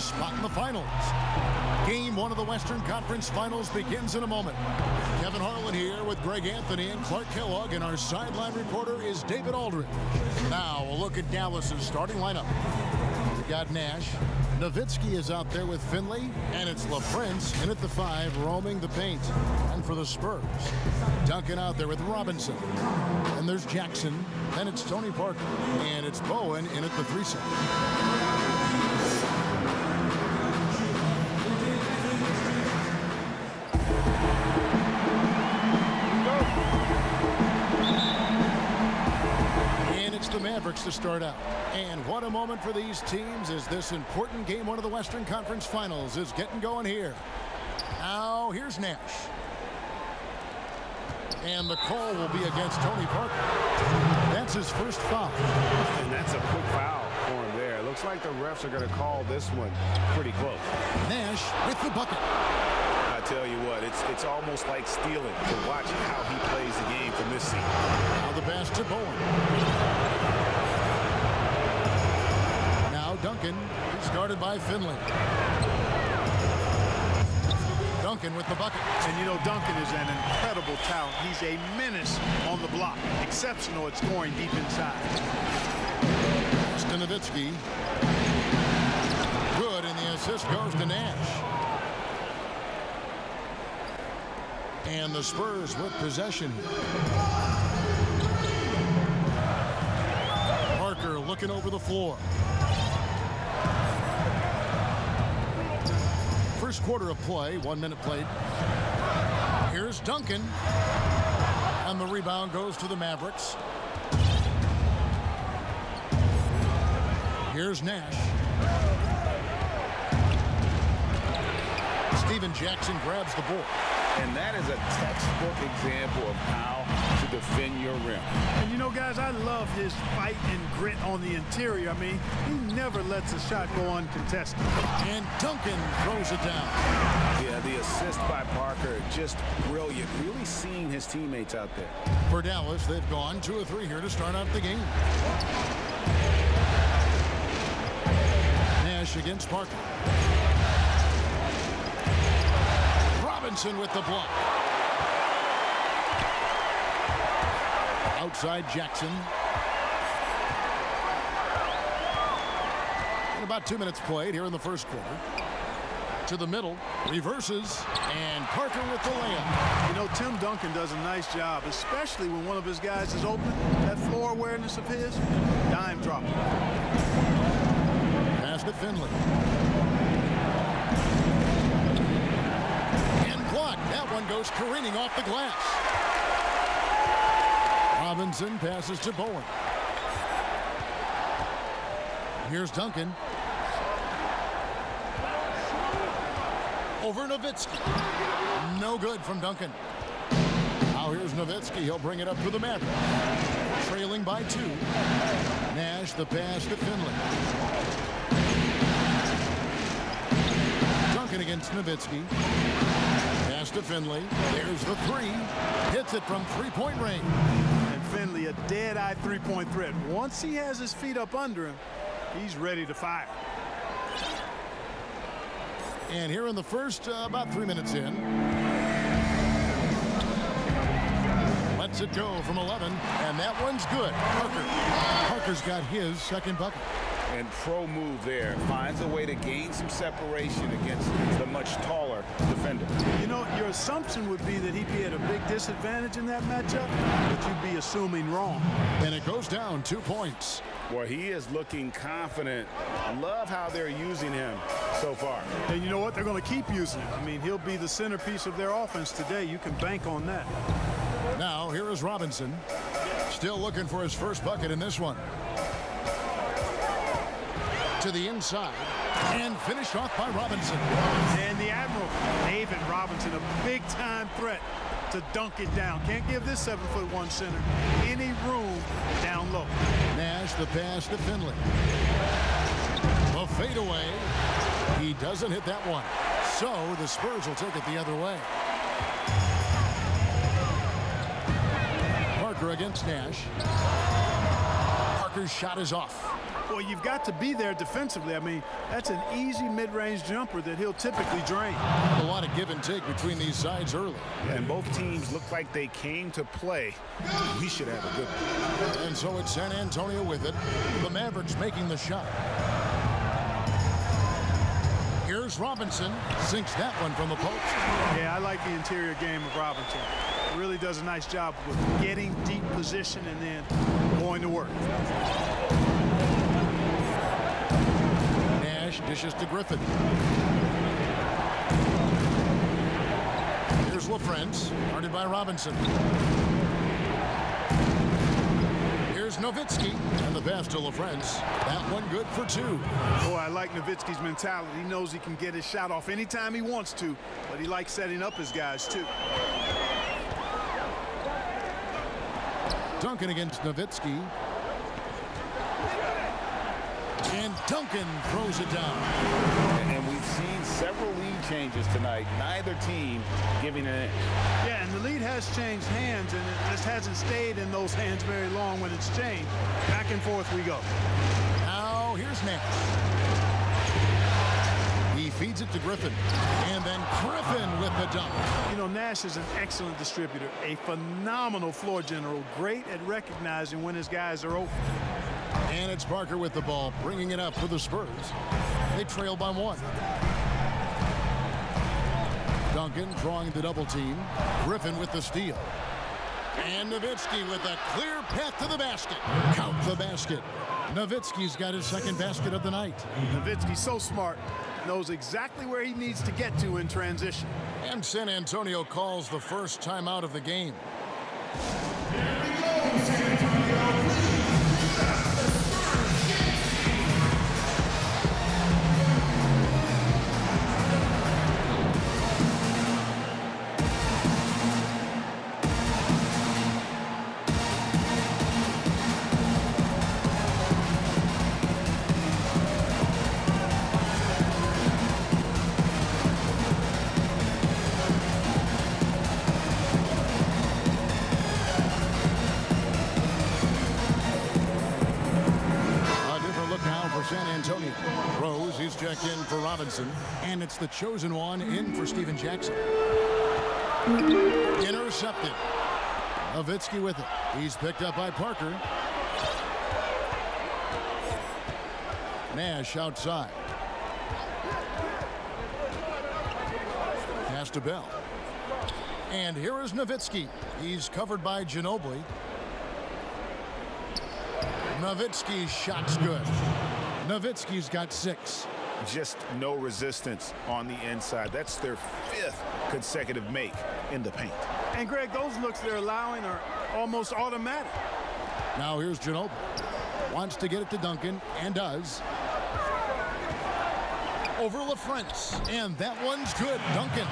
spot in the finals. Game 1 of the Western Conference Finals begins in a moment. Kevin Harlan here with Greg Anthony and Clark Kellogg, and our sideline reporter is David Aldridge. Now we'll look at Dallas's starting lineup. We've got Nash. Nowitzki is out there with Finley, and it's LaPrince in at the 5 roaming the paint. And for the Spurs, Duncan out there with Robinson. And there's Jackson. Then it's Tony Parker. And it's Bowen in at the 3 set. The Mavericks to start out. And what a moment for these teams as this important game 1 of the Western Conference Finals is getting going here. Now here's Nash. And the call will be against Tony Parker. That's his first foul. And that's a quick foul for him there. Looks like the refs are going to call this one pretty close. Nash with the bucket. I tell you what, it's almost like stealing to watch how he plays the game from this seat. Now the pass to Bowen. Now Duncan, started by Finley. Duncan with the bucket. And you know, Duncan is an incredible talent. He's a menace on the block. Exceptional at scoring deep inside. Nowitzki. Good, and the assist goes to Nash. And the Spurs with possession. Parker looking over the floor. First quarter of play, 1 minute played. Here's Duncan. And the rebound goes to the Mavericks. Here's Nash. Steven Jackson grabs the ball. And that is a textbook example of how to defend your rim. And you know, guys, I love his fight and grit on the interior. I mean, he never lets a shot go uncontested. And Duncan throws it down. Yeah, the assist by Parker, just brilliant. Really seeing his teammates out there. For Dallas, they've gone 2 of 3 here to start out the game. Nash against Parker. Robinson with the block. Outside Jackson. And about 2 minutes played here in the first quarter. To the middle, reverses, and Parker with the layup. You know, Tim Duncan does a nice job, especially when one of his guys is open. That floor awareness of his, dime drop. Pass to Finley. And blocked. That one goes careening off the glass. Robinson passes to Bowen. Here's Duncan. Over Nowitzki. No good from Duncan. Now here's Nowitzki. He'll bring it up for the Mavericks. Trailing by 2. Nash the pass to Finley. Duncan against Nowitzki. Pass to Finley. There's the 3. Hits it from 3-point range. And Finley, a dead-eye three-point threat. Once he has his feet up under him, he's ready to fire. And here in the first, about 3 minutes in. Lets it go from 11, and that one's good. Parker's got his second bucket. And pro move there. Finds a way to gain some separation against the much taller defender. You know, your assumption would be that he'd be at a big disadvantage in that matchup, but you'd be assuming wrong. And it goes down 2 points. Well, he is looking confident. I love how they're using him so far. And you know what? They're going to keep using him. I mean, he'll be the centerpiece of their offense today. You can bank on that. Now, here is Robinson. Still looking for his first bucket in this one. To the inside. And finished off by Robinson. And the Admiral, David Robinson, a big-time threat to dunk it down. Can't give this 7'1" center any room down low. Nash the pass to Finley. The fadeaway. He doesn't hit that one. So the Spurs will take it the other way. Parker against Nash. Parker's shot is off. Well, you've got to be there defensively. I mean, that's an easy mid-range jumper that he'll typically drain. A lot of give and take between these sides early. And both teams look like they came to play. We should have a good one. And so it's San Antonio with it. The Mavericks making the shot. Here's Robinson. Sinks that one from the post. Yeah, I like the interior game of Robinson. He really does a nice job with getting deep position and then going to work. Nash dishes to Griffin. Here's LaFrance, guarded by Robinson. Here's Nowitzki, and the pass to LaFrance. That one good for two. Boy, I like Nowitzki's mentality. He knows he can get his shot off anytime he wants to, but he likes setting up his guys too. Duncan against Nowitzki. And Duncan throws it down. And we've seen several lead changes tonight. Neither team giving an inch. Yeah, and the lead has changed hands, and it just hasn't stayed in those hands very long when it's changed. Back and forth we go. Now here's Nash. He feeds it to Griffin. And then Griffin with the dunk. You know, Nash is an excellent distributor, a phenomenal floor general, great at recognizing when his guys are open. And it's Parker with the ball, bringing it up for the Spurs. They trail by one. Duncan drawing the double team. Griffin with the steal. And Nowitzki with a clear path to the basket. Count the basket. Nowitzki's got his second basket of the night. Nowitzki's so smart, knows exactly where he needs to get to in transition. And San Antonio calls the first timeout of the game. San Antonio. Rose, he's checked in for Robinson. And it's the chosen one in for Steven Jackson. Intercepted. Nowitzki with it. He's picked up by Parker. Nash outside. Pass to Bell. And here is Nowitzki. He's covered by Ginobili. Nowitzki's shot's good. Nowitzki's got 6. Just no resistance on the inside. That's their 5th consecutive make in the paint. And Greg, those looks they're allowing are almost automatic. Now here's Ginobili. Wants to get it to Duncan, and does. Over LaFrance, and that one's good. Duncan.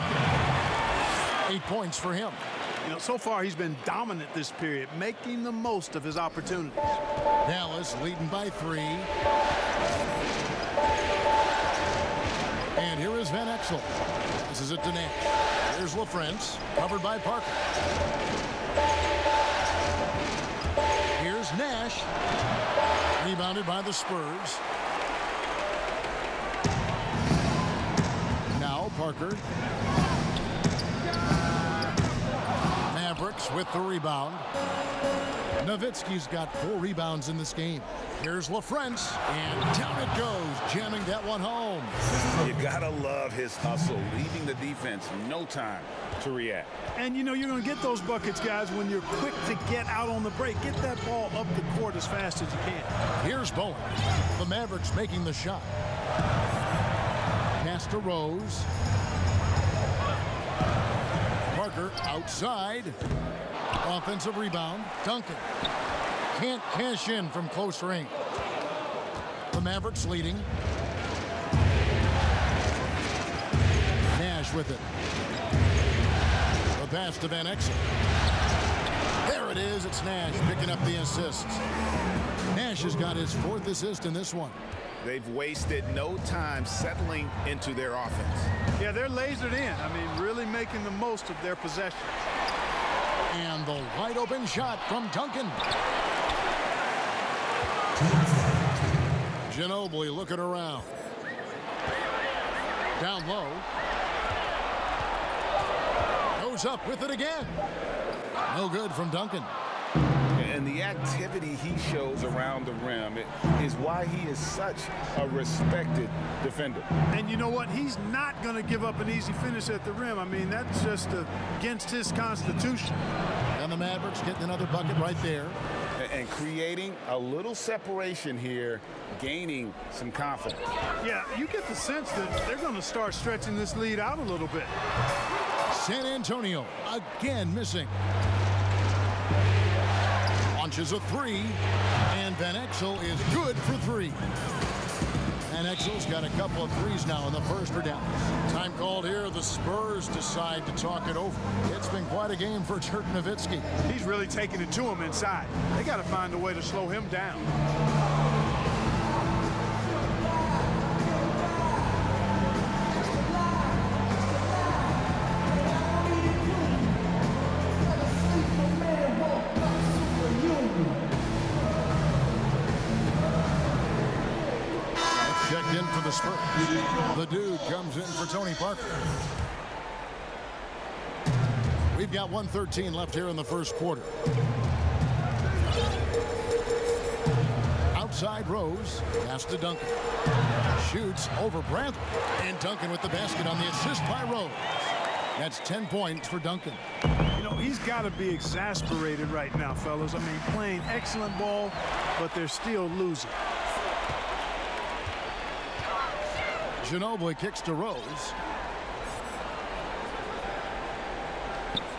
8 points for him. You know, so far he's been dominant this period, making the most of his opportunities. Dallas leading by 3. And here is Van Exel. This is it to Nash. Here's LaFrance, covered by Parker. Here's Nash, rebounded by the Spurs. Now Parker. Mavericks with the rebound. Nowitzki's got 4 rebounds in this game. Here's LaFrance, and down it goes, jamming that one home. You gotta love his hustle, leaving the defense no time to react. And you know you're going to get those buckets, guys, when you're quick to get out on the break. Get that ball up the court as fast as you can. Here's Bowen. The Mavericks making the shot. Pass to Rose. Parker outside. Offensive rebound. Duncan can't cash in from close range. The Mavericks leading. Nash with it. The pass to Van Exel. There it is. It's Nash picking up the assists. Nash has got his 4th assist in this one. They've wasted no time settling into their offense. Yeah, they're lasered in. I mean, really making the most of their possession. And the wide open shot from Duncan. Ginobili looking around. Down low. Goes up with it again. No good from Duncan. And the activity he shows around the rim is why he is such a respected defender. And you know what? He's not going to give up an easy finish at the rim. I mean, that's just against his constitution. And the Mavericks getting another bucket right there. And creating a little separation here, gaining some confidence. Yeah, you get the sense that they're going to start stretching this lead out a little bit. San Antonio again missing. Launches a three, and Van Exel is good for three. Van Exel's got a couple of threes now in the first for Dallas. Time called here. The Spurs decide to talk it over. It's been quite a game for Dirk Nowitzki. He's really taking it to him inside. They got to find a way to slow him down. Checked in for the Spurs. The dude comes in for Tony Parker. We've got 1:13 left here in the first quarter. Outside Rose. Pass to Duncan. Shoots over Bradley. And Duncan with the basket on the assist by Rose. That's 10 points for Duncan. You know, he's got to be exasperated right now, fellas. I mean, playing excellent ball, but they're still losing. Ginobili kicks to Rose.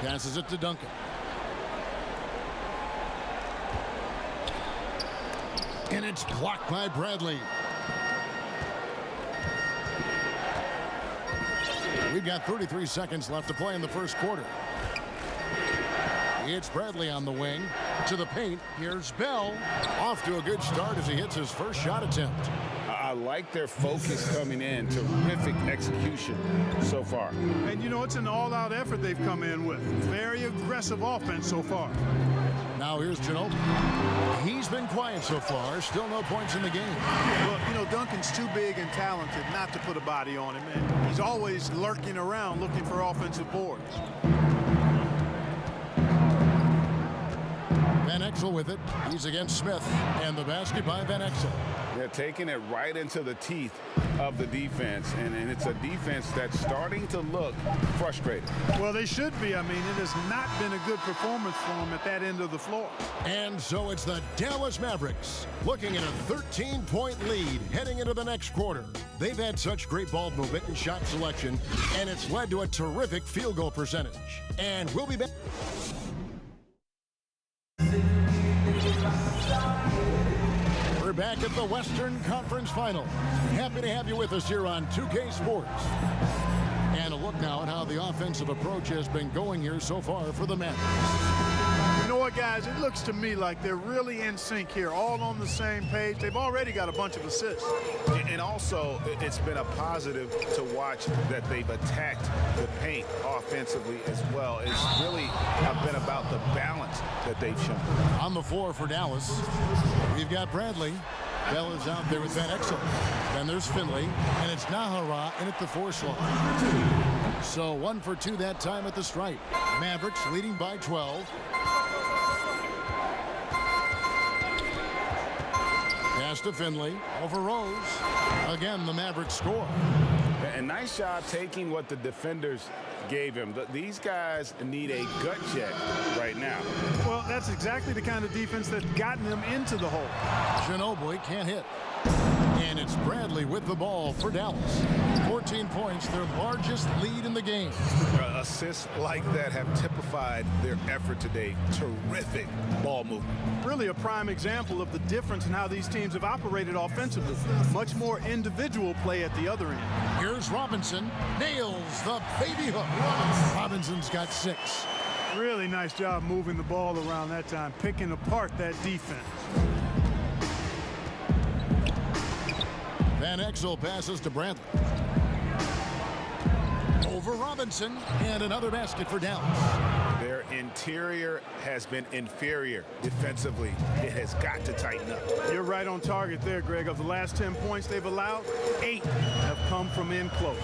Passes it to Duncan. And it's blocked by Bradley. We've got 33 seconds left to play in the first quarter. It's Bradley on the wing. To the paint. Here's Bell. Off to a good start as he hits his first shot attempt. I like their focus coming in. Terrific execution so far. And, you know, it's an all-out effort they've come in with. Very aggressive offense so far. Now here's Ginobili. He's been quiet so far. Still no points in the game. Look, you know, Duncan's too big and talented not to put a body on him. And he's always lurking around looking for offensive boards. Van Exel with it. He's against Smith. And the basket by Van Exel. They're taking it right into the teeth of the defense, and it's a defense that's starting to look frustrated. Well, they should be. I mean, it has not been a good performance for them at that end of the floor. And so it's the Dallas Mavericks looking at a 13-point lead heading into the next quarter. They've had such great ball movement and shot selection, and it's led to a terrific field goal percentage. And we'll be back. We're back at the Western Conference Final. Happy to have you with us here on 2K Sports. And a look now at how the offensive approach has been going here so far for the Mavericks. You know what, guys? It looks to me like they're really in sync here, all on the same page. They've already got a bunch of assists. And also, it's been a positive to watch that they've attacked the paint offensively as well. It's really been about the balance that they've shown. On the floor for Dallas, we've got Bradley. Bell is out there with Van Exel. Then there's Finley, and it's Nahara in at the 4 slot. So 1 for 2 that time at the stripe. Mavericks leading by 12. Pass to Finley over Rose. Again, the Mavericks score. And nice job taking what the defenders gave him. These guys need a gut check right now. Well, that's exactly the kind of defense that's gotten them into the hole. Ginobili can't hit. And it's Bradley with the ball for Dallas. 14 points, their largest lead in the game. Assists like that have typified their effort today. Terrific ball movement. Really a prime example of the difference in how these teams have operated offensively. Much more individual play at the other end. Here's Robinson. Nails the baby hook. Robinson's got 6. Really nice job moving the ball around that time, picking apart that defense. Van Exel passes to Bradley. over Robinson, and another basket for Dallas. Their interior has been inferior defensively. It has got to tighten up. You're right on target there, Greg. Of the last 10 points they've allowed, 8 have come from in close.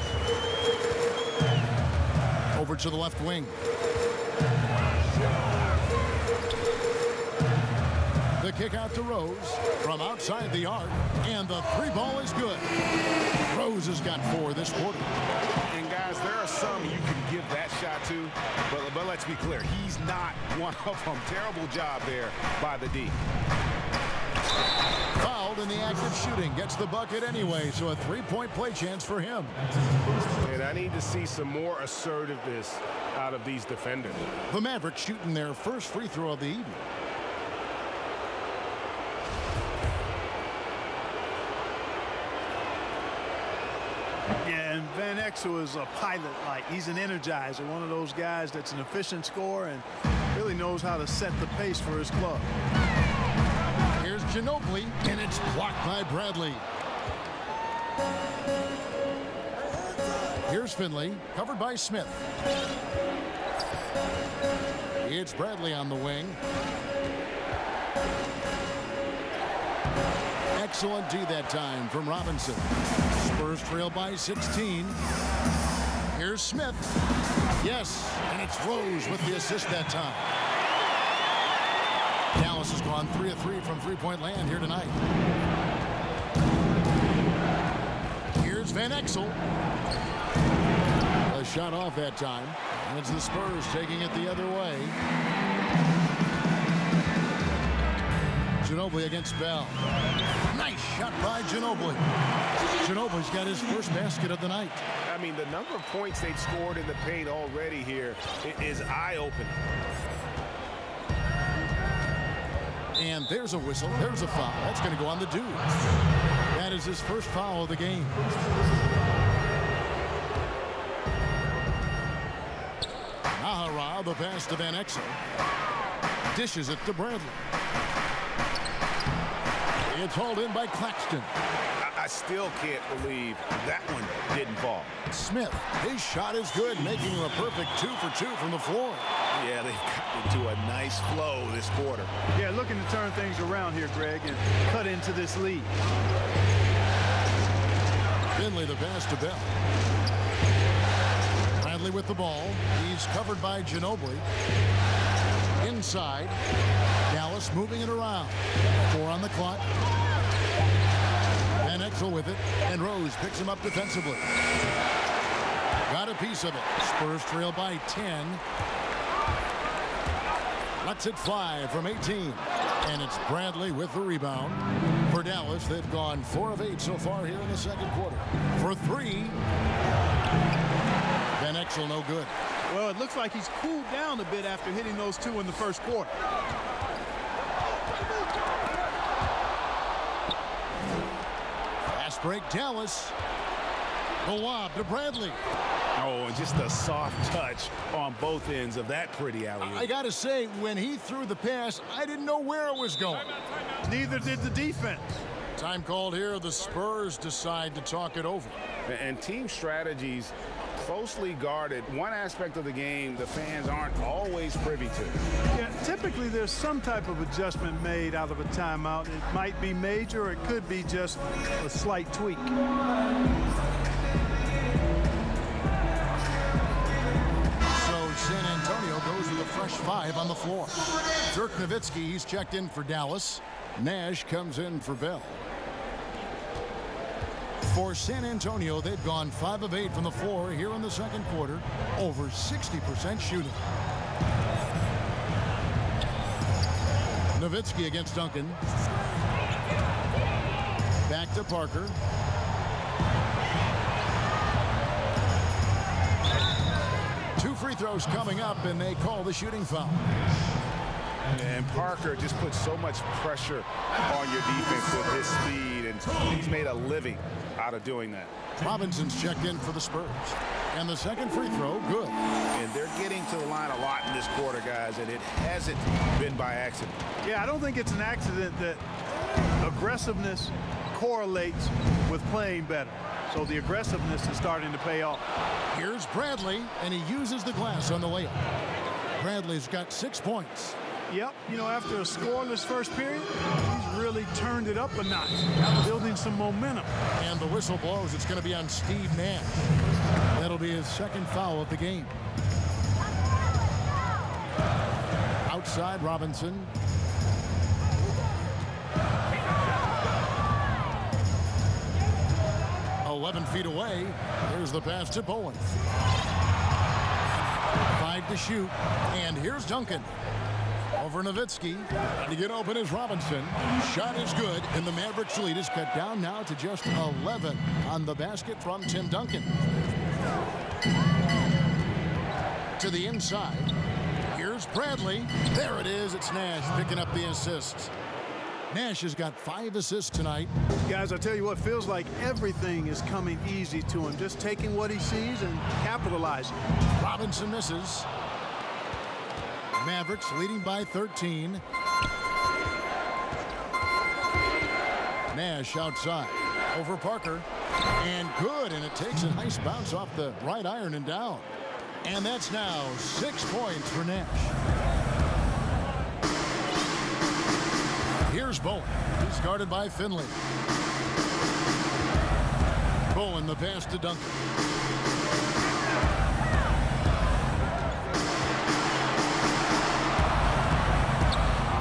Over to the left wing. The kick out to Rose from outside the arc, and the three ball is good. Rose has got 4 this quarter. And guys, there are some you can give that shot to, but let's be clear, he's not one of them. Terrible job there by the D. Fouled in the act of shooting, gets the bucket anyway, so a 3-point play chance for him. And I need to see some more assertiveness out of these defenders. The Mavericks shooting their first free throw of the evening. Yeah, and Van Exel is a pilot-like. He's an energizer, one of those guys that's an efficient scorer and really knows how to set the pace for his club. Here's Ginobili, and it's blocked by Bradley. Here's Finley, covered by Smith. It's Bradley on the wing. Excellent D that time from Robinson. Spurs trail by 16. Here's Smith. Yes, and it's Rose with the assist that time. Dallas has gone 3 of 3 from three-point land here tonight. Here's Van Exel. A shot off that time. And it's the Spurs taking it the other way. Ginobili against Bell. Nice shot by Ginobili. Ginobili's got his first basket of the night. I mean, the number of points they've scored in the paint already here is eye-opening. And there's a whistle. There's a foul. That's going to go on the dude. That is his first foul of the game. Nahara, the pass to Van Exel. Dishes it to Bradley. It's hauled in by Claxton. I still can't believe that one didn't fall. Smith, his shot is good, making him a perfect 2 for 2 from the floor. Yeah, they've got into a nice flow this quarter. Yeah, looking to turn things around here, Greg, and cut into this lead. Finley the pass to Bell. Bradley with the ball. He's covered by Ginobili. Inside. Dallas moving it around. 4 on the clock. Van Exel with it, and Rose picks him up defensively. Got a piece of it. Spurs trail by 10. Lets it fly from 18. And it's Bradley with the rebound. For Dallas, they've gone 4 of 8 so far here in the second quarter. For 3. Van Exel no good. Well, it looks like he's cooled down a bit after hitting those 2 in the first quarter. Fast break, Dallas. The lob to Bradley. Oh, and just a soft touch on both ends of that pretty alley-oop. I got to say, when he threw the pass, I didn't know where it was going. Neither did the defense. Time called here. The Spurs decide to talk it over. And team strategies closely guarded. One aspect of the game the fans aren't always privy to. Yeah, typically there's some type of adjustment made out of a timeout. It might be major, or it could be just a slight tweak. San Antonio goes with a fresh 5 on the floor. Dirk Nowitzki, he's checked in for Dallas. Nash comes in for Bell. For San Antonio, they've gone 5 of 8 from the floor here in the second quarter. Over 60% shooting. Nowitzki against Duncan. Back to Parker. Free throws coming up, and they call the shooting foul. And Parker just puts so much pressure on your defense with his speed, and he's made a living out of doing that. Robinson's checked in for the Spurs. And the second free throw, good. And they're getting to the line a lot in this quarter, guys, and it hasn't been by accident. Yeah, I don't think it's an accident that aggressiveness correlates with playing better. So the aggressiveness is starting to pay off. Here's Bradley, and he uses the glass on the layup. Bradley's got 6 points. Yep, you know, after a scoreless first period, he's really turned it up a notch, building some momentum. And the whistle blows. It's going to be on Steve Nash. That'll be his second foul of the game. Outside, Robinson. "11 feet away." There's the pass to Bowen. 5 to shoot. And here's Duncan. Over Nowitzki. To get open is Robinson. Shot is good, and the Mavericks lead is cut down now to just 11 on the basket from Tim Duncan. To the inside. Here's Bradley. There it is. It's Nash picking up the assists. Nash has got 5 assists tonight. Guys, I tell you what, feels like everything is coming easy to him. Just taking what he sees and capitalizing. Robinson misses. Mavericks leading by 13. Nash outside. Over Parker. And good, and it takes a nice bounce off the right iron and down. And that's now 6 points for Nash. Here's Bowen. He's guarded by Finley. Bowen, the pass to Duncan.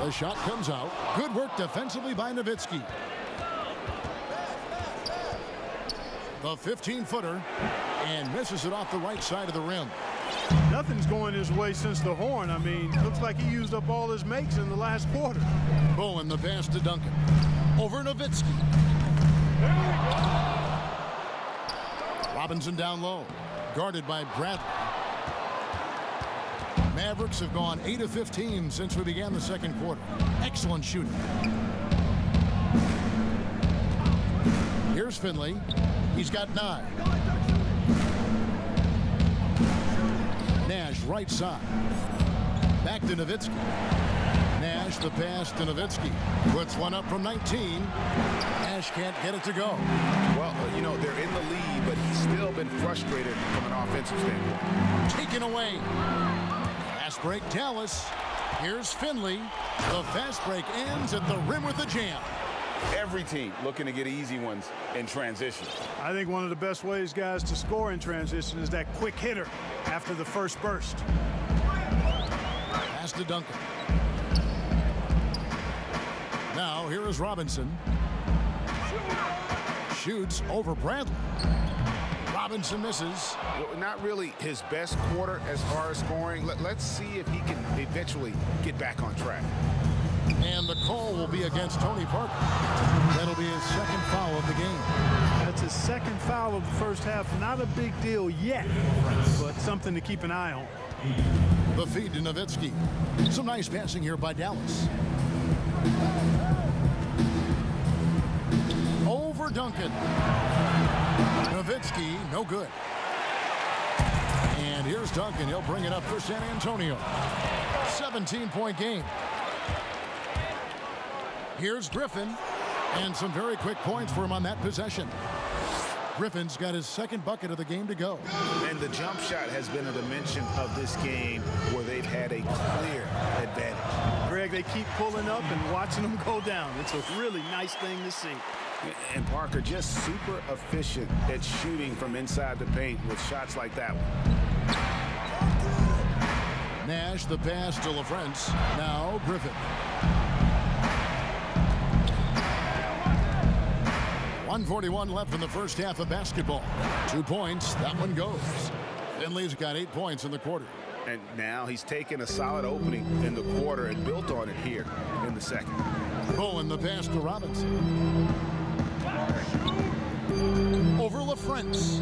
The shot comes out. Good work defensively by Nowitzki. The 15-footer, and misses it off the right side of the rim. Nothing's going his way since the horn. I mean, looks like he used up all his makes in the last quarter. Bowen, the pass to Duncan. Over Nowitzki. Robinson down low. Guarded by Bradley. Mavericks have gone 8 of 15 since we began the second quarter. Excellent shooting. Here's Finley. He's got 9. Nash right side. Back to Nowitzki. Nash the pass to Nowitzki. Puts one up from 19. Nash can't get it to go. Well, you know, they're in the lead, but he's still been frustrated from an offensive standpoint. Taken away. Fast break, Dallas. Here's Finley. The fast break ends at the rim with a jam. Every team looking to get easy ones in transition. I think one of the best ways, guys, to score in transition is that quick hitter after the first burst. Pass to Duncan. Now here is Robinson. Shoots over Bradley. Robinson misses. Well, not really his best quarter as far as scoring. Let's see if he can eventually get back on track. And the call will be against Tony Parker. That'll be his second foul of the game. That's his second foul of the first half. Not a big deal yet, but something to keep an eye on. The feed to Nowitzki. Some nice passing here by Dallas. Over Duncan. Nowitzki, no good. And here's Duncan. He'll bring it up for San Antonio. 17-point game. Here's Griffin, and some very quick points for him on that possession. Griffin's got his second bucket of the game to go. And the jump shot has been a dimension of this game where they've had a clear advantage. Greg, they keep pulling up and watching them go down. It's a really nice thing to see. And Parker just super efficient at shooting from inside the paint with shots like that one. Nash, the pass to LaFrance. Now Griffin. 1:41 left in the first half of basketball. 2 points. That one goes. Finley's got 8 points in the quarter. And now he's taken a solid opening in the quarter and built on it here in the second. Bowen, the pass to Robinson. Over LaFrance.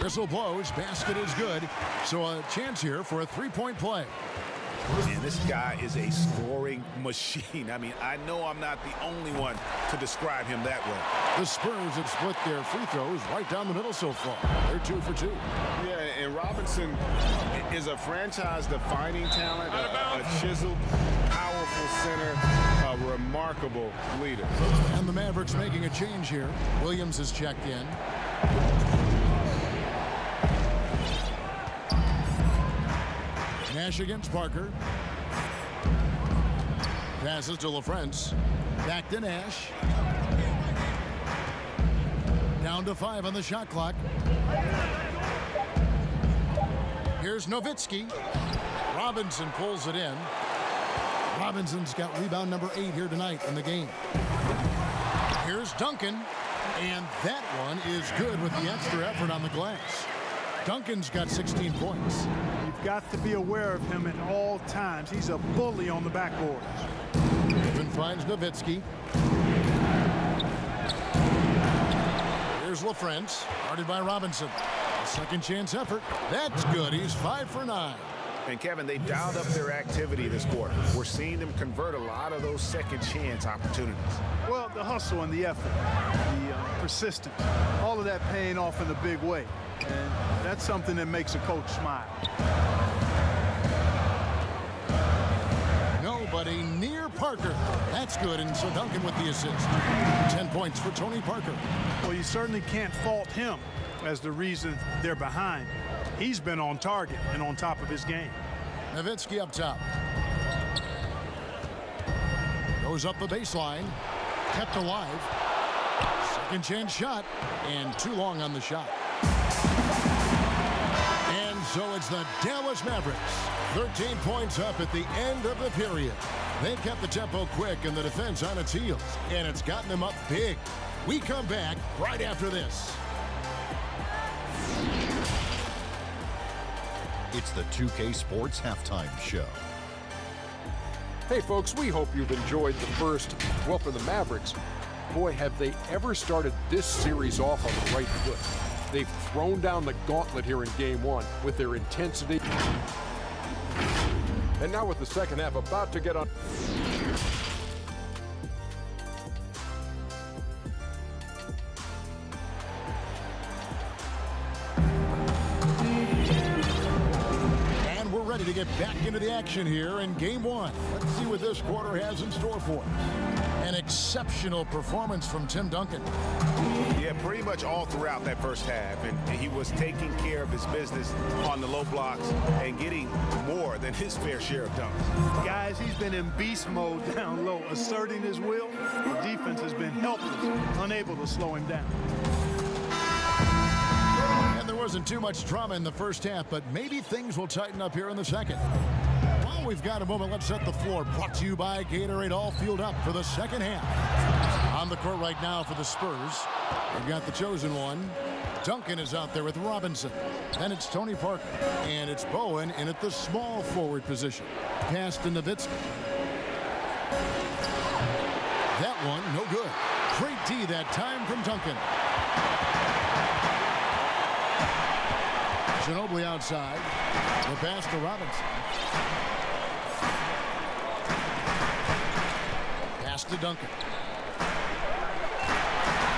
Whistle blows. Basket is good. So a chance here for a three-point play. And this guy is a scoring machine. I mean, I know I'm not the only one to describe him that way. The Spurs have split their free throws right down the middle so far. They're 2 for 2. Yeah, and Robinson is a franchise-defining talent, a chiseled power powerful center, a remarkable leader. And the Mavericks making a change here. Williams is checked in. Nash against Parker. Passes to LaFrance. Back to Nash. Down to 5 on the shot clock. Here's Nowitzki. Robinson pulls it in. Robinson's got rebound number 8 here tonight in the game. Here's Duncan. And that one is good with the extra effort on the glass. Duncan's got 16 points. You've got to be aware of him at all times. He's a bully on the backboard. Even finds Nowitzki. Here's LaFrance, guarded by Robinson. A second chance effort. That's good. He's 5 for 9. And Kevin, they dialed up their activity this quarter. We're seeing them convert a lot of those second chance opportunities. Well, the hustle and the effort, the persistence, all of that paying off in a big way. And that's something that makes a coach smile. Nobody near Parker. That's good, and so Duncan with the assist. 10 points for Tony Parker. Well, you certainly can't fault him as the reason they're behind. He's been on target and on top of his game. Nowitzki up top. Goes up the baseline. Kept alive. Second chance shot, and too long on the shot. And so it's the Dallas Mavericks. 13 points up at the end of the period. They kept the tempo quick and the defense on its heels, and it's gotten them up big. We come back right after this. It's the 2K Sports Halftime Show. Hey folks, we hope you've enjoyed the first. Well, for the Mavericks, boy, have they ever started this series off on the right foot. They've thrown down the gauntlet here in Game 1 with their intensity. And now with the second half about to get on. And we're ready to get back into the action here in Game 1. Let's see what this quarter has in store for us. An exceptional performance from Tim Duncan. Yeah, pretty much all throughout that first half, and he was taking care of his business on the low blocks and getting more than his fair share of dunks. Guys, he's been in beast mode down low, asserting his will. The defense has been helpless, unable to slow him down. And there wasn't too much drama in the first half, but maybe things will tighten up here in the second. While we've got a moment, let's set the floor. Brought to you by Gatorade, all fueled up for the second half. On the court right now for the Spurs, we've got the chosen one. Duncan is out there with Robinson. Then it's Tony Parker. And it's Bowen in at the small forward position. Pass to Nowitzki. That one, no good. Great D that time from Duncan. Ginobili outside. The pass to Robinson. Pass to Duncan.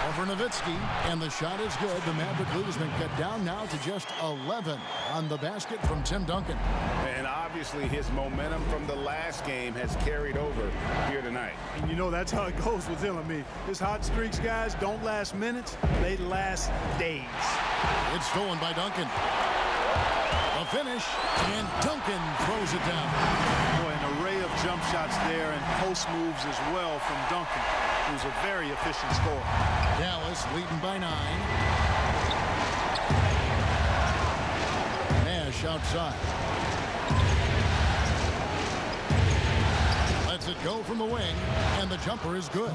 Over Nowitzki, and the shot is good. The Maverick lead has been cut down now to just 11 on the basket from Tim Duncan. And obviously his momentum from the last game has carried over here tonight. And you know that's how it goes with him. I mean, his hot streaks, guys, don't last minutes. They last days. It's stolen by Duncan. A finish, and Duncan throws it down. Boy, an array of jump shots there and post moves as well from Duncan, who's a very efficient scorer. Dallas leading by 9. Nash outside. Lets it go from the wing, and the jumper is good.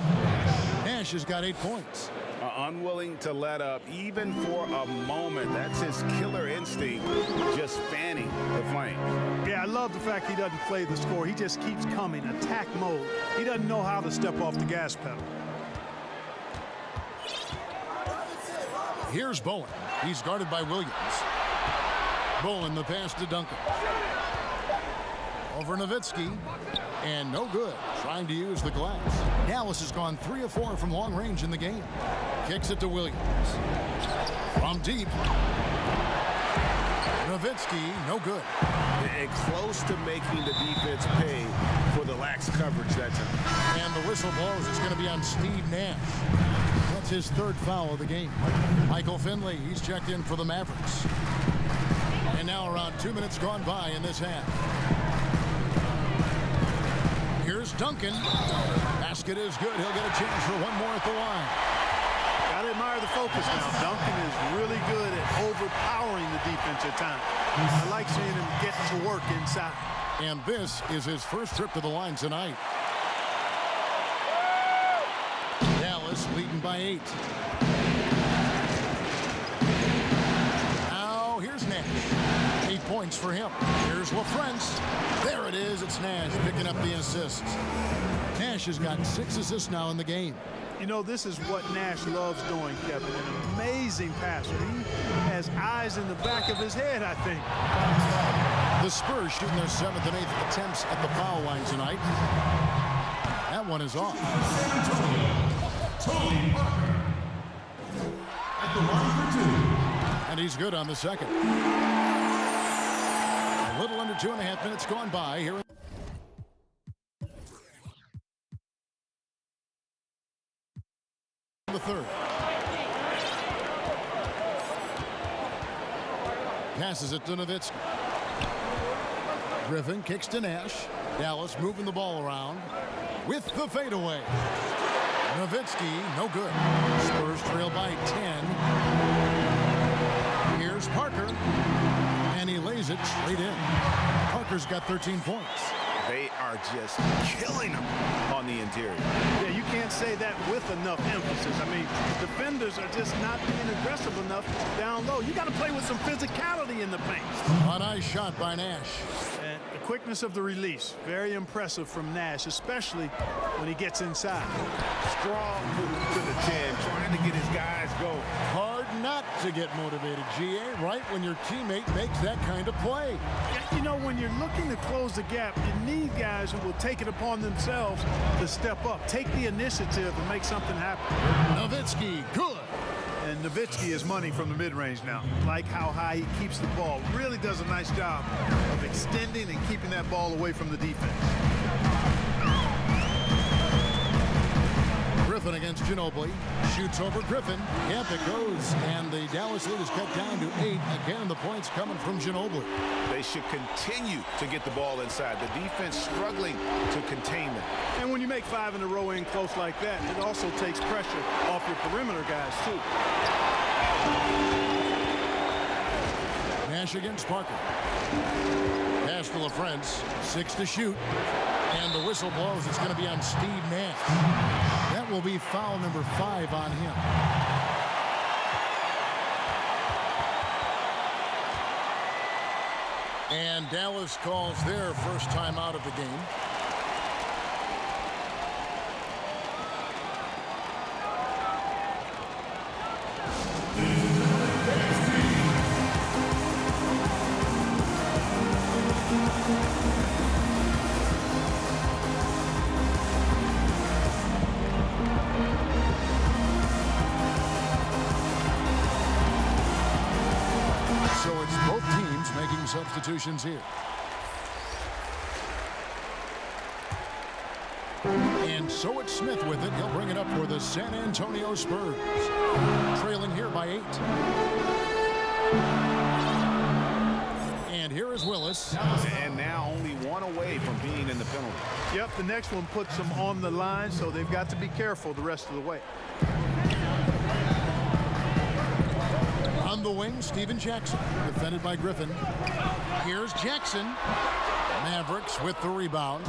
Nash has got 8 points. Unwilling to let up even for a moment. That's his killer instinct, just fanning the flame. Yeah, I love the fact he doesn't play the score. He just keeps coming, attack mode. He doesn't know how to step off the gas pedal. Here's Bowen. He's guarded by Williams. Bowen, the pass to Duncan. Over Nowitzki, and no good. Trying to use the glass. Dallas has gone 3 of 4 from long range in the game. Kicks it to Williams. From deep. Nowitzki, no good. And close to making the defense pay for the lax coverage that time. And the whistle blows. It's going to be on Steve Nash. That's his third foul of the game. Michael Finley, he's checked in for the Mavericks. And now around 2 minutes gone by in this half. Here's Duncan. Basket is good. He'll get a chance for one more at the line. Gotta admire the focus now. Duncan is really good at overpowering the defense at times. I like seeing him get to work inside. And this is his first trip to the line tonight. Dallas leading by 8. Now here's Nash. 8 points for him. Here's LaFrance. There it is. It's Nash picking up the assists. Nash has got 6 assists now in the game. You know, this is what Nash loves doing, Kevin. An amazing passer. He has eyes in the back of his head, I think. The Spurs shooting their 7th and 8th attempts at the foul line tonight. That one is off. And he's good on the second. A little under 2.5 minutes gone by here. The third. Passes it to Nowitzki. Griffin kicks to Nash. Dallas moving the ball around with the fadeaway. Nowitzki, no good. Spurs trail by 10. Here's Parker, and he lays it straight in. Parker's got 13 points. They are just killing them on the interior. Yeah, you can't say that with enough emphasis. I mean, defenders are just not being aggressive enough down low. You got to play with some physicality in the paint. A nice shot by Nash. And the quickness of the release, very impressive from Nash, especially when he gets inside. Strong move to the 10, trying to get his guys going. Hard not to get motivated, GA, right when your teammate makes that kind of play. Yeah, you know, when you're looking to close the gap, you need guys who will take it upon themselves to step up, take the initiative and make something happen. Nowitzki, good. And Nowitzki is money from the mid-range now. Like how high he keeps the ball. Really does a nice job of extending and keeping that ball away from the defense. Griffin against Ginobili. Shoots over Griffin. Yep, it goes. And the Dallas lead is cut down to 8. Again, the points coming from Ginobili. They should continue to get the ball inside. The defense struggling to contain them. And when you make 5 in a row in close like that, it also takes pressure off your perimeter guys, too. Nash against Parker. Pass to LaFrance. 6 to shoot. And the whistle blows. It's going to be on Steve Nash. That will be foul number 5 on him. And Dallas calls their first time out of the game. So it's both teams making substitutions here. And so it's Smith with it. He'll bring it up for the San Antonio Spurs. Trailing here by 8. And here is Willis. And now only 1 away from being in the penalty. Yep, the next one puts them on the line, so they've got to be careful the rest of the way. On the wing, Steven Jackson, defended by Griffin. Here's Jackson. Mavericks with the rebound.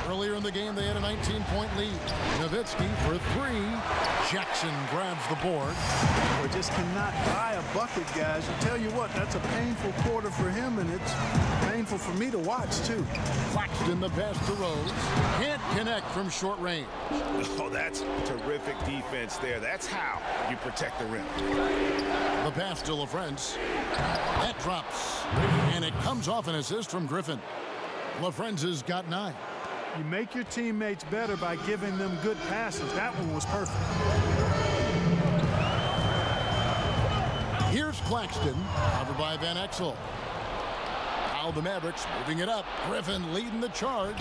Earlier in the game, they had a 19-point lead. Nowitzki for 3. Jackson grabs the board. Boy, just cannot buy a bucket, guys. I tell you what, that's a painful quarter for him, and it's painful for me to watch, too. Claxton the pass to Rose. Can't connect from short range. Oh, that's terrific defense there. That's how you protect the rim. The pass to LaFrance. That drops. And it comes off an assist from Griffin. LaFrance has got 9. You make your teammates better by giving them good passes. That one was perfect. Here's Claxton, covered by Van Exel. Now the Mavericks moving it up. Griffin leading the charge.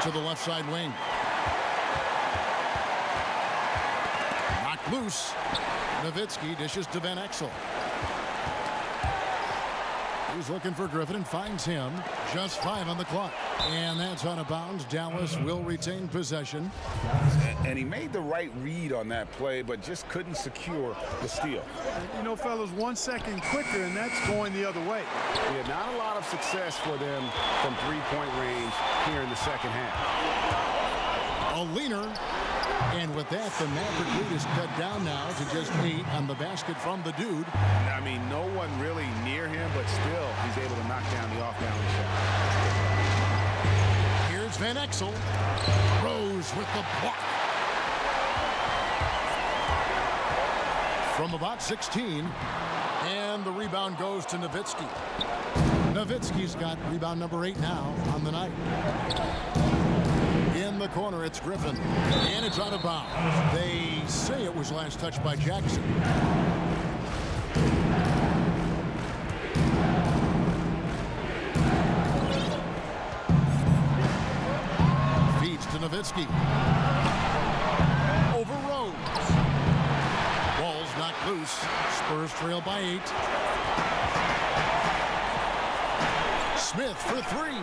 To the left side wing. Knocked loose. Nowitzki dishes to Van Exel. He's looking for Griffin and finds him. Just 5 on the clock. And that's out of bounds. Dallas will retain possession. And he made the right read on that play, but just couldn't secure the steal. You know, fellas, 1 second quicker, and that's going the other way. Yeah, not a lot of success for them from three-point range here in the second half. A leaner. And with that, the Maverick lead is cut down now to just 8 on the basket from the dude. I mean, no one really near him, but still, he's able to knock down the off-balance shot. Here's Van Exel. Rose with the block. From about 16. And the rebound goes to Nowitzki. Nowitzki's got rebound number 8 now on the night. In the corner, it's Griffin. And it's out of bounds. They say it was last touched by Jackson. Feeds to Nowitzki. Over Rose. Ball's knocked loose. Spurs trail by 8. Smith for 3.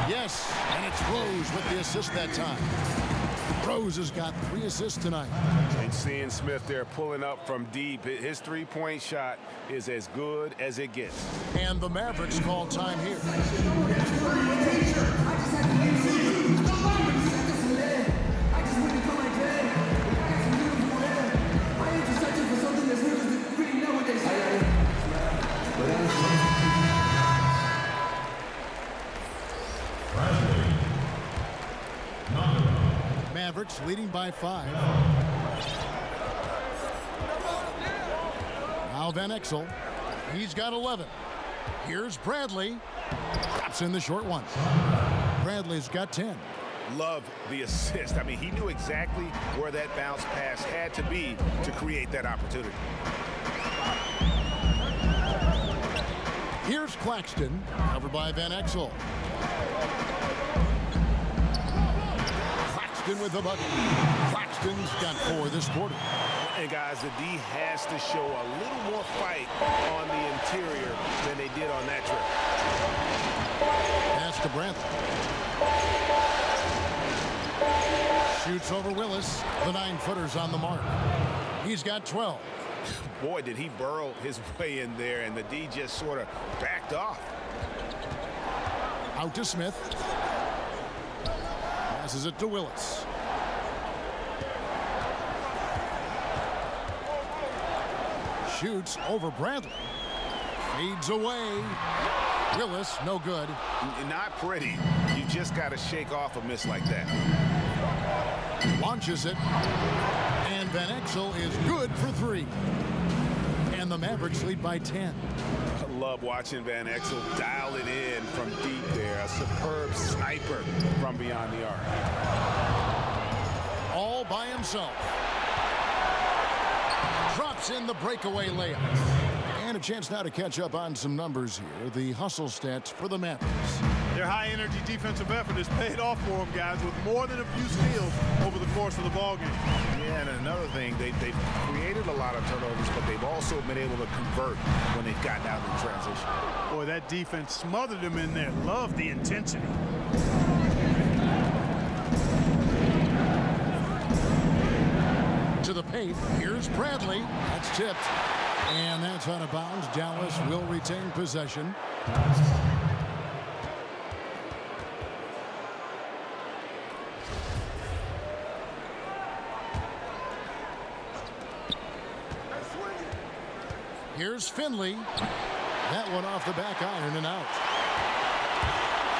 Yes, and it's Rose with the assist that time. Rose has got 3 assists tonight. And seeing Smith there pulling up from deep, his three-point shot is as good as it gets. And the Mavericks call time here. Mavericks leading by 5. Now Van Exel. He's got 11. Here's Bradley. Drops in the short one. Bradley's got 10. Love the assist. I mean, he knew exactly where that bounce pass had to be to create that opportunity. Here's Claxton, covered by Van Exel. Claxton with the bucket. Claxton's got 4 this quarter. And guys, the D has to show a little more fight on the interior than they did on that trip. Pass to Bradley. Shoots over Willis. The 9-footer's on the mark. He's got 12. Boy, did he burrow his way in there, and the D just sort of backed off. Out to Smith. Passes it to Willis. Shoots over Bradley. Fades away. Willis, no good. Not pretty. You just got to shake off a miss like that. Launches it. And Van Exel is good for 3. And the Mavericks lead by 10. I love watching Van Exel dial it in from deep there. A superb sniper from beyond the arc. All by himself. Drops in the breakaway layup. And a chance now to catch up on some numbers here. The hustle stats for the Mavericks. Their high-energy defensive effort has paid off for them, guys, with more than a few steals over the course of the ballgame. Yeah, and another thing, they've created a lot of turnovers, but they've also been able to convert when they've gotten out in transition. Boy, that defense smothered them in there. Love the intensity. To the paint. Here's Bradley. That's tipped. And that's out of bounds. Dallas will retain possession. Here's Finley. That one off the back iron and out.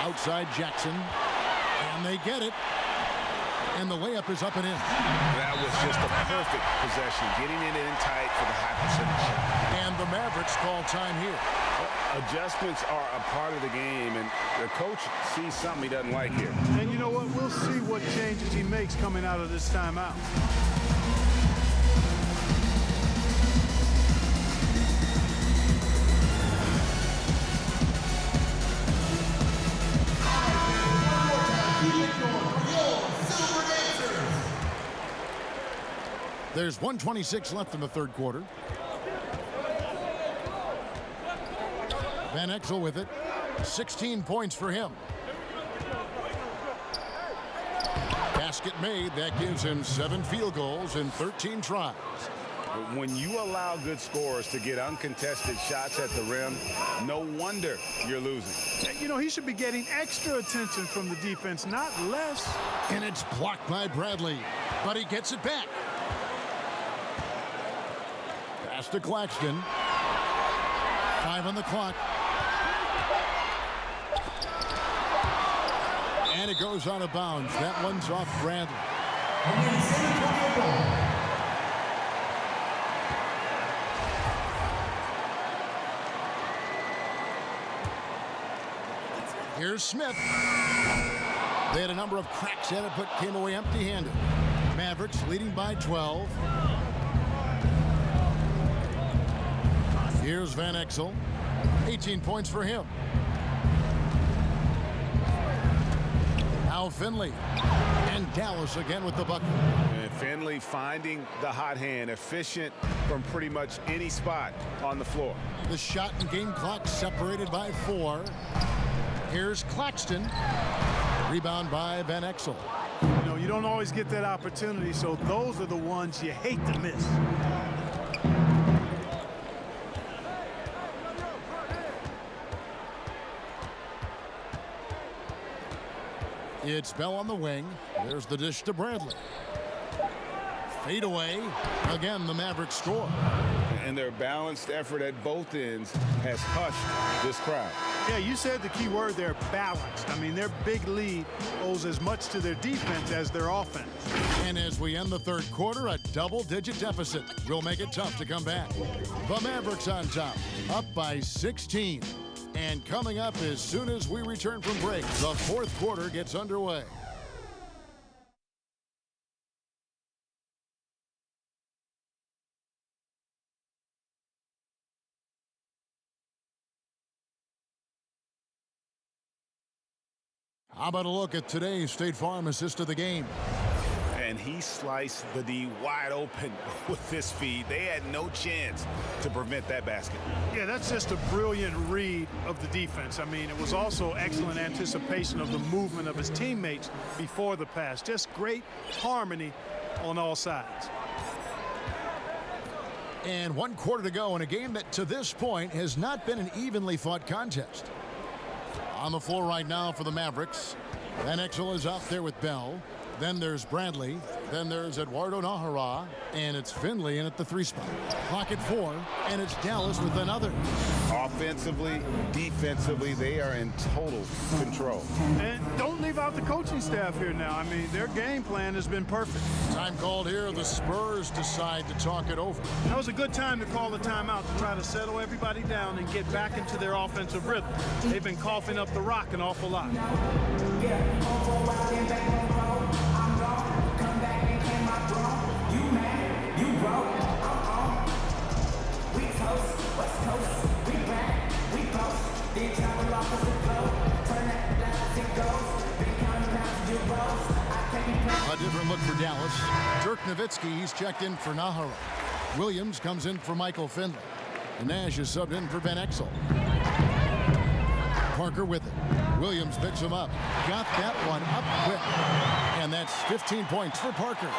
Outside Jackson. And they get it. And the layup is up and in. That was just a perfect possession. Getting it in tight for the high percentage shot. And the Mavericks call time here. Adjustments are a part of the game, and the coach sees something he doesn't like here. And you know what? We'll see what changes he makes coming out of this timeout. There's 1:26 left in the third quarter. Van Exel with it. 16 points for him. Basket made. That gives him 7 field goals in 13 tries. When you allow good scorers to get uncontested shots at the rim, no wonder you're losing. You know, he should be getting extra attention from the defense, not less. And it's blocked by Bradley, but he gets it back. Pass to Claxton. 5 on the clock. And it goes out of bounds. That one's off Bradley. Here's Smith. They had a number of cracks at it, but came away empty-handed. Mavericks leading by 12. Here's Van Exel. 18 points for him. Now Finley. And Dallas again with the bucket. And Finley finding the hot hand, efficient from pretty much any spot on the floor. The shot and game clock separated by 4. Here's Claxton. Rebound by Van Exel. You know, you don't always get that opportunity, so those are the ones you hate to miss. It's Bell on the wing. There's the dish to Bradley. Fade away. Again, the Mavericks score. And their balanced effort at both ends has hushed this crowd. Yeah, you said the key word there, balanced. I mean, their big lead owes as much to their defense as their offense. And as we end the third quarter, a double-digit deficit will make it tough to come back. The Mavericks on top, up by 16. And coming up as soon as we return from break, the fourth quarter gets underway. How about a look at today's State Farm assist of the game? And he sliced the D wide open with this feed. They had no chance to prevent that basket. Yeah, that's just a brilliant read of the defense. I mean, it was also excellent anticipation of the movement of his teammates before the pass. Just great harmony on all sides. And 1 quarter to go in a game that to this point has not been an evenly fought contest. On the floor right now for the Mavericks. Van Exel is out there with Bell. Then there's Bradley. Then there's Eduardo Najera. And it's Finley in at the 3 spot. Clock at 4. And it's Dallas with another. Offensively, defensively, they are in total control. And don't leave out the coaching staff here now. I mean, their game plan has been perfect. Time called here. The Spurs decide to talk it over. That was a good time to call the timeout to try to settle everybody down and get back into their offensive rhythm. They've been coughing up the rock an awful lot. A different look for Dallas. Dirk Nowitzki, he's checked in for Najera. Williams comes in for Michael Finley. And Nash is subbed in for Van Exel. Parker with it. Williams picks him up. Got that one up quick. And that's 15 points for Parker.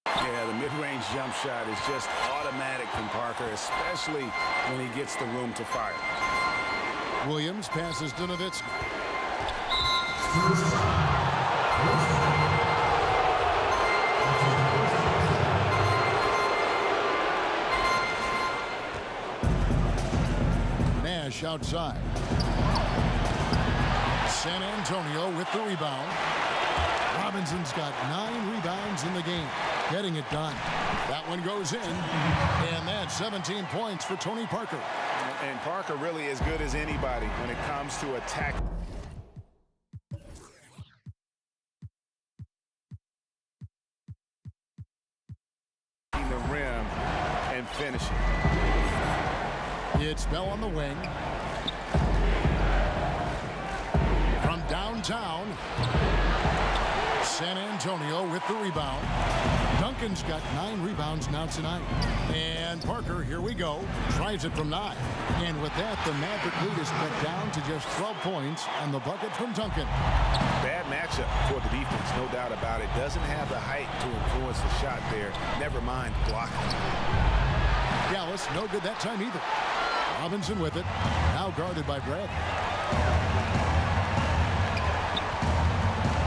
Yeah, the mid-range jump shot is just automatic from Parker, especially when he gets the room to fire. Williams passes to Nowitzki. Nash outside. San Antonio with the rebound. Robinson's got 9 rebounds in the game. Getting it done. That one goes in. And that's 17 points for Tony Parker. And Parker really as good as anybody when it comes to attack. The rim and finishing. It's Bell on the wing. From downtown. San Antonio with the rebound. Duncan's got 9 rebounds now tonight. And Parker, here we go, tries it from 9. And with that, the Maverick lead is cut down to just 12 points and the bucket from Duncan. Bad matchup for the defense, no doubt about it. Doesn't have the height to influence the shot there. Never mind blocking. Dallas, no good that time either. Robinson with it, now guarded by Brad.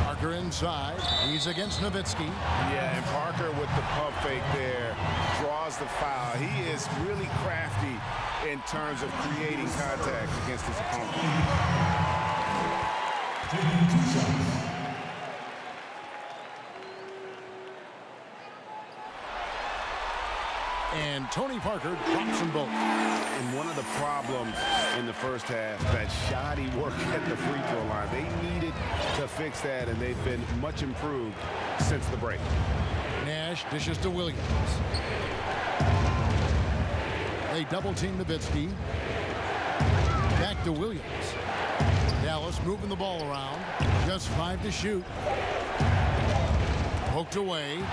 Parker inside, he's against Nowitzki. Yeah, and Parker with the pump fake there draws the foul. He is really crafty in terms of creating contact against his opponent. And Tony Parker drops them both. And one of the problems in the first half, that shoddy work at the free throw line. They needed to fix that, and they've been much improved since the break. Nash dishes to Williams. They double team Nowitzki. Back to Williams. Dallas moving the ball around. Just 5 to shoot. Poked away.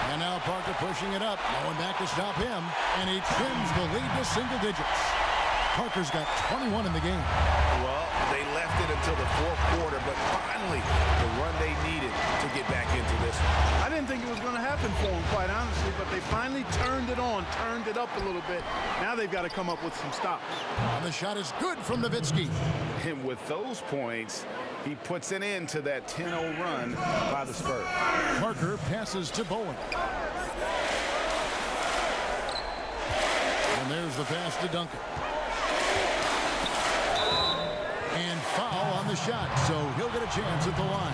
And now Parker pushing it up. No one back to stop him. And he trims the lead to single digits. Parker's got 21 in the game. Well, they left it until the fourth quarter, but finally the run they needed to get back into this one. I didn't think it was going to happen for them, quite honestly, but they finally turned it on, turned it up a little bit. Now they've got to come up with some stops. And the shot is good from Nowitzki. And with those points, he puts an end to that 10-0 run by the Spurs. Parker passes to Bowen. And there's the pass to Duncan. And foul on the shot, so he'll get a chance at the line.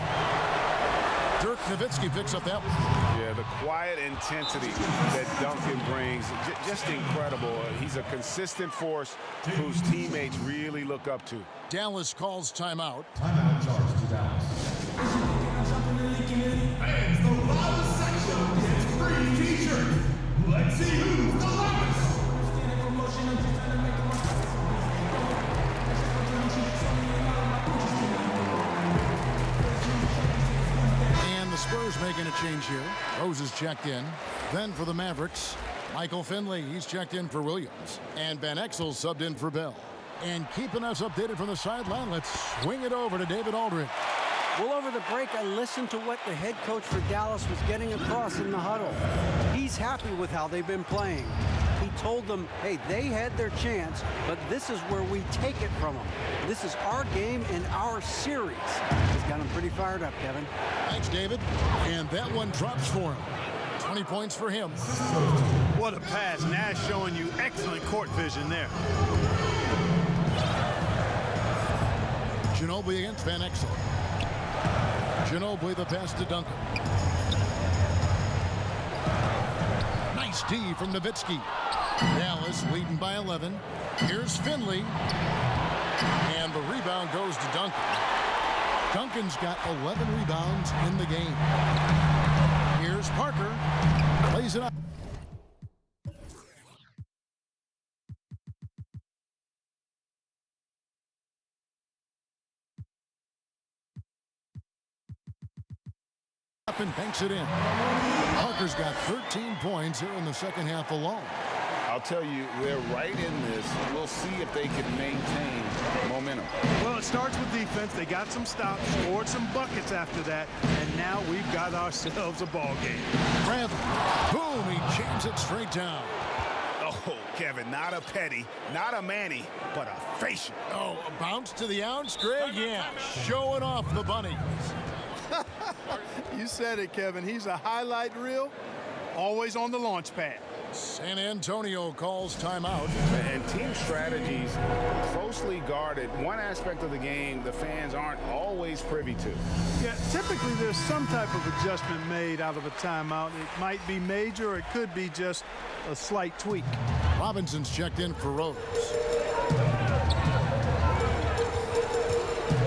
Dirk Nowitzki picks up that one. Yeah, the quiet intensity that Duncan brings, just incredible. He's a consistent force whose teammates really look up to. Dallas calls timeout. Timeout charge to Dallas. Fans, the loudest section gets free t-shirt. Let's see who's the loudest. The Spurs making a change here. Rose is checked in. Then for the Mavericks, Michael Finley, he's checked in for Williams. And Van Exel subbed in for Bell. And keeping us updated from the sideline, let's swing it over to David Aldridge. Well, over the break, I listened to what the head coach for Dallas was getting across in the huddle. He's happy with how they've been playing. He told them, hey, they had their chance, but this is where we take it from them. This is our game and our series. He's got them pretty fired up, Kevin. Thanks, David. And that one drops for him. 20 points for him. What a pass. Nash showing you excellent court vision there. Ginobili against Van Exel. Ginobili the pass to Duncan. Nice D from Nowitzki. Dallas leading by 11. Here's Finley. And the rebound goes to Duncan. Duncan's got 11 rebounds in the game. Here's Parker. Plays it up. Up and banks it in. Parker's got 13 points here in the second half alone. I'll tell you, they're right in this. We'll see if they can maintain momentum. Well, it starts with defense. They got some stops, scored some buckets after that, and now we've got ourselves a ball game. Bradley, boom, he jams it straight down. Oh, Kevin, not a petty, not a Manny, but a facial. Oh, a bounce to the ounce, Greg? Yeah, showing off the bunny. You said it, Kevin. He's a highlight reel, always on the launch pad. San Antonio calls timeout. And team strategies closely guarded. One aspect of the game the fans aren't always privy to. Yeah, typically there's some type of adjustment made out of a timeout. It might be major or it could be just a slight tweak. Robinson's checked in for Rose.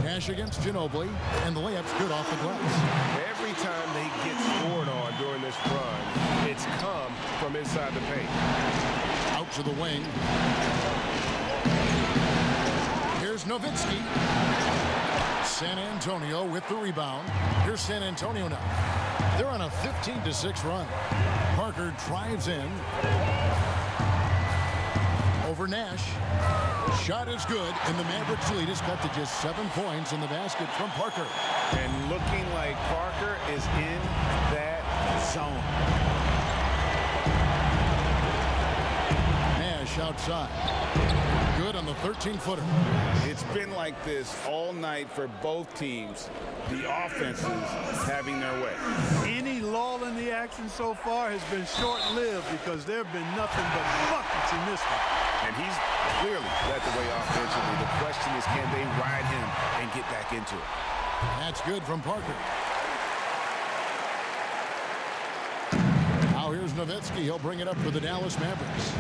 Nash against Ginobili, and the layup's good off the glass. Every time they get scored on during this run, it's come from inside the paint. Out to the wing. Here's Nowitzki. San Antonio with the rebound. Here's San Antonio now. They're on a 15-6 run. Parker drives in. Over Nash. Shot is good, and the Mavericks lead is cut to just 7 points in the basket from Parker. And looking like Parker is in that zone. Nash outside. Good on the 13-footer. It's been like this all night for both teams. The offenses having their way. Any lull in the action so far has been short-lived because there have been nothing but buckets in this one. And he's clearly led the way offensively. The question is, can they ride him and get back into it? That's good from Parker. Now here's Nowitzki. He'll bring it up for the Dallas Mavericks.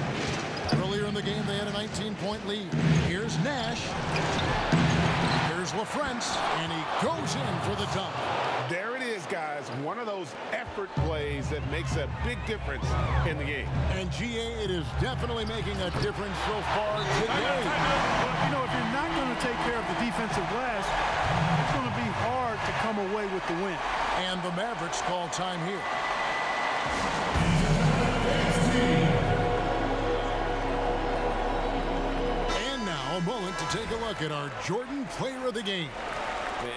Earlier in the game, they had a 19-point lead. Here's Nash. Here's LaFrance, and he goes in for the dunk. There it is, guys. One of those effort plays that makes a big difference in the game. And GA, it is definitely making a difference so far today. But, you know, if you're not going to take care of the defensive glass, it's going to be hard to come away with the win. And the Mavericks call time here. A moment to take a look at our Jordan Player of the Game.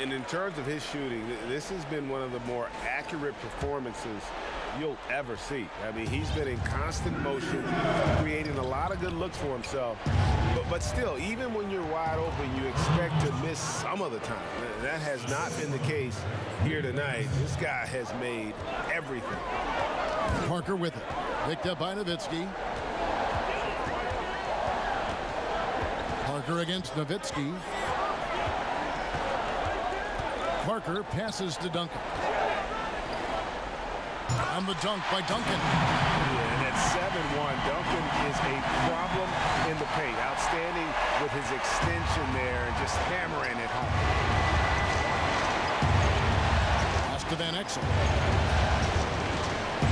And in terms of his shooting, this has been one of the more accurate performances you'll ever see. I mean, he's been in constant motion, creating a lot of good looks for himself. But still, even when you're wide open, you expect to miss some of the time. That has not been the case here tonight. This guy has made everything. Parker with it. Picked up by Nowitzki. Parker against Nowitzki. Parker passes to Duncan. On the dunk by Duncan. And at 7-1, Duncan is a problem in the paint. Outstanding with his extension there and just hammering it home. Pass to Van Exel.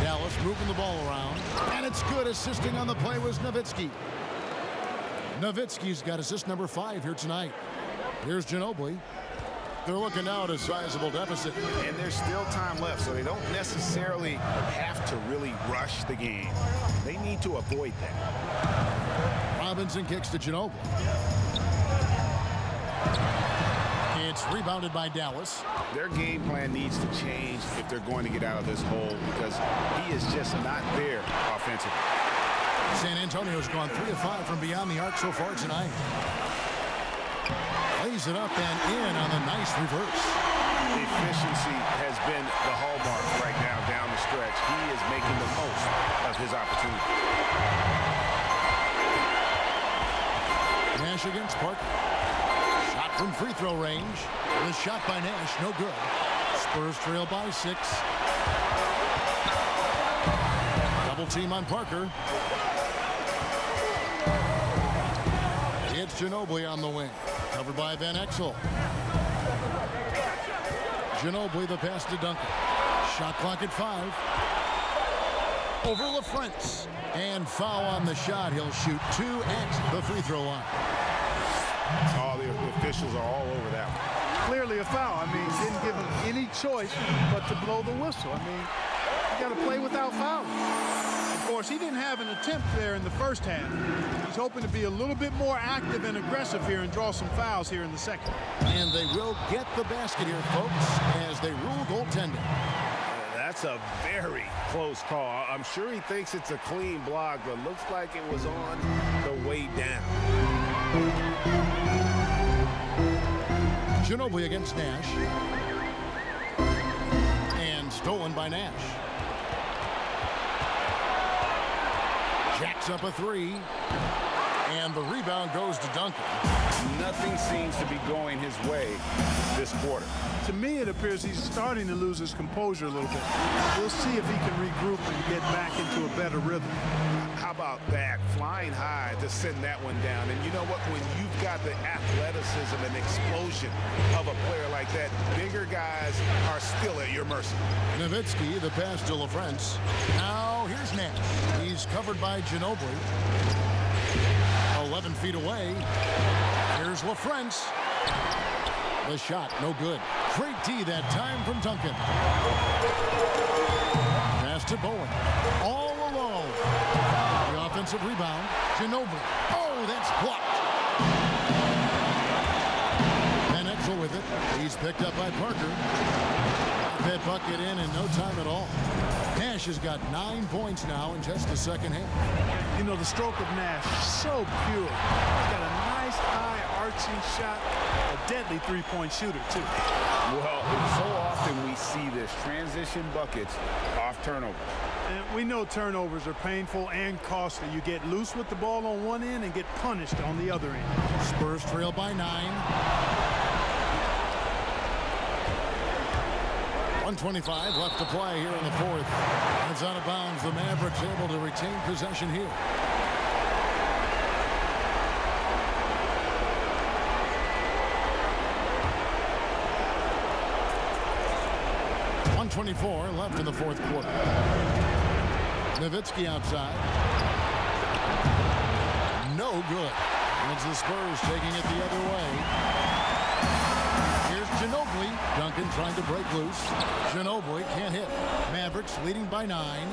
Dallas moving the ball around. And it's good. Assisting on the play was Nowitzki. Nowitzki's got assist number 5 here tonight. Here's Ginobili. They're looking now at a sizable deficit. And there's still time left, so they don't necessarily have to really rush the game. They need to avoid that. Robinson kicks to Ginobili. It's rebounded by Dallas. Their game plan needs to change if they're going to get out of this hole because he is just not there offensively. San Antonio's gone 3 of 5 from beyond the arc so far tonight. Lays it up and in on a nice reverse. Efficiency has been the hallmark right now down the stretch. He is making the most of his opportunity. Nash against Parker. Shot from free throw range. The shot by Nash, no good. Spurs trail by 6. Double team on Parker. It's Ginobili on the wing. Covered by Van Exel. Ginobili the pass to Duncan. Shot clock at 5. Over LaFrance. And foul on the shot. He'll shoot 2 at the free throw line. All the officials are all over that one. Clearly a foul. I mean, didn't give him any choice but to blow the whistle. I mean, you got to play without fouling. Of course, he didn't have an attempt there in the first half. He's hoping to be a little bit more active and aggressive here and draw some fouls here in the second. And they will get the basket here, folks, as they rule goaltending. That's a very close call. I'm sure he thinks it's a clean block, but looks like it was on the way down. Ginobili against Nash. And stolen by Nash. Jacks up a 3. And the rebound goes to Duncan. Nothing seems to be going his way this quarter. To me, it appears he's starting to lose his composure a little bit. We'll see if he can regroup and get back into a better rhythm. How about that? Flying high to send that one down. And you know what? When you've got the athleticism and explosion of a player like that, bigger guys are still at your mercy. Nowitzki, the pass to LaFrance. Now here's Nash. He's covered by Ginobili. 11 feet away. Here's LaFrance. The shot, no good. Great D that time from Duncan. Pass to Bowen. All alone. The offensive rebound. Ginobili. Oh, that's blocked. Van Exel with it. He's picked up by Parker. That bucket in no time at all. Nash has got 9 points now in just the second half. You know, the stroke of Nash, so pure. He's got a nice, high, arching shot. A deadly three-point shooter, too. Well, so often we see this transition buckets off turnovers. And we know turnovers are painful and costly. You get loose with the ball on one end and get punished on the other end. Spurs trail by 9. 1:25 left to play here in the fourth. It's out of bounds. The Mavericks able to retain possession here. .24 left in the fourth quarter. Nowitzki outside. No good. It's the Spurs taking it the other way. Here's Ginobili. Duncan trying to break loose. Ginobili can't hit. Mavericks leading by 9.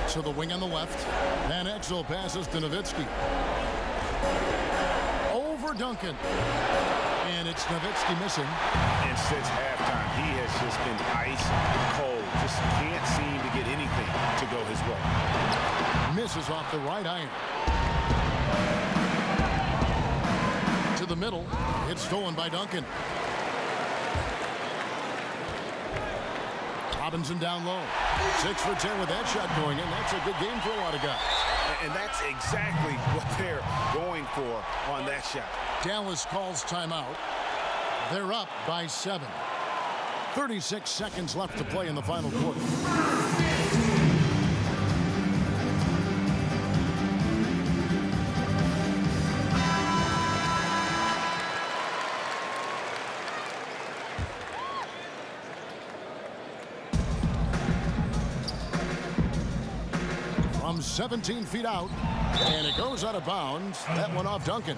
To the wing on the left. Van Exel passes to Nowitzki. Over Duncan. And it's Nowitzki missing. And since halftime, he has just been ice cold. Just can't seem to get anything to go his way. Misses off the right iron. To the middle. It's stolen by Duncan. Robinson down low. 6 for 10 with that shot going in. That's a good game for a lot of guys. And that's exactly what they're going for on that shot. Dallas calls timeout. They're up by 7. 36 seconds left to play in the final quarter. From 17 feet out, and it goes out of bounds. That one off Duncan.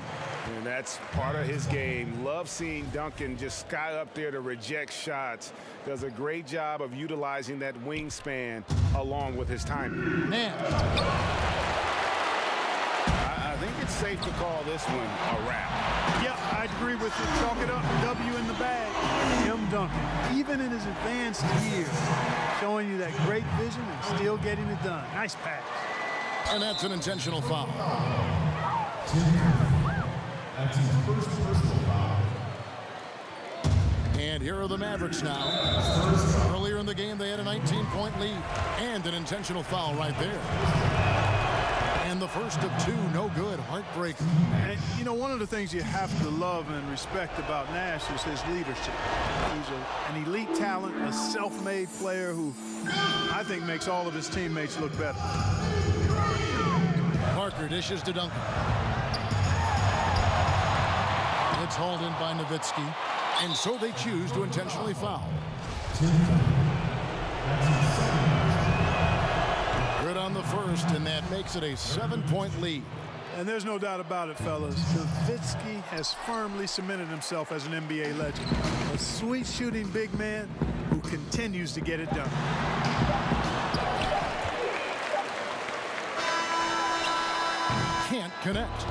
And that's part of his game. Love seeing Duncan just sky up there to reject shots. Does a great job of utilizing that wingspan along with his timing. Man. I think it's safe to call this one a wrap. Yeah, I'd agree with you. Chalk it up. W in the bag. Tim Duncan, even in his advanced years, showing you that great vision and still getting it done. Nice pass. And that's an intentional foul. That's his first personal foul. And here are the Mavericks now. Earlier in the game, they had a 19-point lead and an intentional foul right there. And the first of 2, no good, heartbreaker. And, you know, one of the things you have to love and respect about Nash is his leadership. He's an elite talent, a self-made player who I think makes all of his teammates look better. Parker dishes to Duncan. It's hauled in by Nowitzki, and so they choose to intentionally foul. Good on the first, and that makes it a 7-point lead. And there's no doubt about it, fellas. Nowitzki has firmly cemented himself as an NBA legend. A sweet shooting big man who continues to get it done. Can't connect.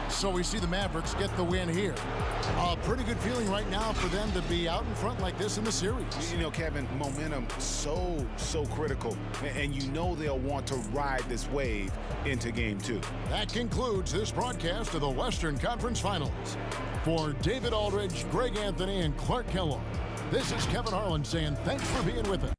So we see the Mavericks get the win here. A pretty good feeling right now for them to be out in front like this in the series. You know, Kevin, momentum so critical. And you know they'll want to ride this wave into game 2. That concludes this broadcast of the Western Conference Finals. For David Aldridge, Greg Anthony, and Clark Kellogg, this is Kevin Harlan saying thanks for being with us.